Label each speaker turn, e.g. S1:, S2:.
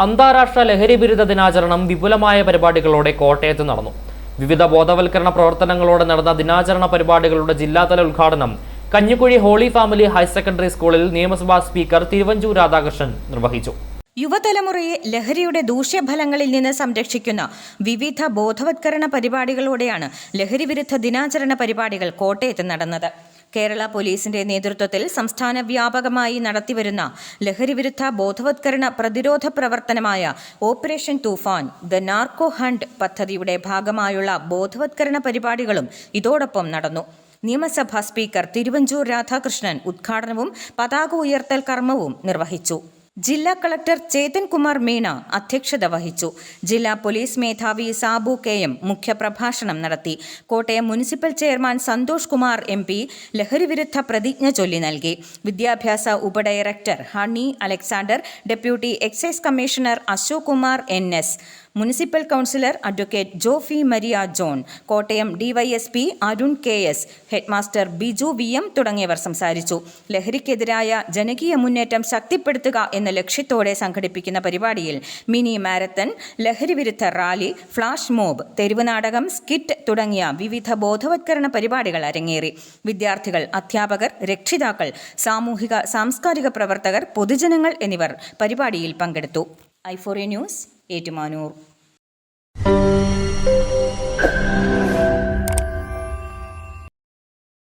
S1: അന്താരാഷ്ട്ര ലഹരി വിരുദ്ധ ദിനാചരണം വിപുലമായ പരിപാടികളോടെ കോട്ടയത്ത് നടന്നു. വിവിധ ബോധവൽക്കരണ പ്രവർത്തനങ്ങളോടെ നടന്ന ദിനാചരണ പരിപാടികളുടെ ജില്ലാതല ഉദ്ഘാടനം Kanjikuzhi holy family higher secondary സ്കൂളിൽ നിയമസഭാ സ്പീക്കർ തിരുവഞ്ചൂർ രാധാകൃഷ്ണൻ നിർവഹിച്ചു.
S2: യുവതലമുറയെ ലഹരിയുടെ ദൂഷ്യഫലങ്ങളിൽ നിന്ന് സംരക്ഷിക്കുന്ന വിവിധ ബോധവത്കരണ പരിപാടികളോടെയാണ് ലഹരി വിരുദ്ധ ദിനാചരണ പരിപാടികൾ കോട്ടയത്ത് നടന്നത്. കേരള പോലീസിന്റെ നേതൃത്വത്തിൽ സംസ്ഥാന വ്യാപകമായി നടത്തിവരുന്ന ലഹരിവിരുദ്ധ ബോധവത്കരണ പ്രതിരോധ പ്രവർത്തനമായ operation Toofan the narco hunt പദ്ധതിയുടെ ഭാഗമായുള്ള ബോധവത്കരണ പരിപാടികളും ഇതോടൊപ്പം നടന്നു. നിയമസഭാ സ്പീക്കർ തിരുവഞ്ചൂർ രാധാകൃഷ്ണൻ ഉദ്ഘാടനവും പതാക ഉയർത്തൽ കർമ്മവും നിർവഹിച്ചു. ജില്ലാ കളക്ടർ ചേതൻ കുമാർ മീണ അധ്യക്ഷത വഹിച്ചു. ജില്ലാ പോലീസ് മേധാവി സാബു കെ.എം. മുഖ്യപ്രഭാഷണം നടത്തി. Kottayam municipal chairman Santhosh Kumar MP ലഹരിവിരുദ്ധ പ്രതിജ്ഞ ചൊല്ലി നൽകി. വിദ്യാഭ്യാസ ഉപഡയറക്ടർ Honey Alexander, deputy excise commissioner Ashok Kumar NS, municipal councillor advocate Jofi Maria John, Kottayam DYSP Arun KS, headmaster Biju VM തുടങ്ങിയവർ സംസാരിച്ചു. ലഹരിക്കെതിരായ ജനകീയ മുന്നേറ്റം ശക്തിപ്പെടുത്തുക എന്ന ലക്ഷ്യത്തോടെ സംഘടിപ്പിക്കുന്ന പരിപാടിയിൽ മിനി മാരത്തൺ, ലഹരിവിരുദ്ധ റാലി, ഫ്ലാഷ് മോബ്, തെരുവ് നാടകം, സ്കിറ്റ് തുടങ്ങിയ വിവിധ ബോധവത്കരണ പരിപാടികൾ അരങ്ങേറി. വിദ്യാർത്ഥികൾ, അധ്യാപകർ, രക്ഷിതാക്കൾ, സാമൂഹിക സാംസ്കാരിക പ്രവർത്തകർ, പൊതുജനങ്ങൾ എന്നിവർ പരിപാടിയിൽ പങ്കെടുത്തു. I4A news, Ettumanoor.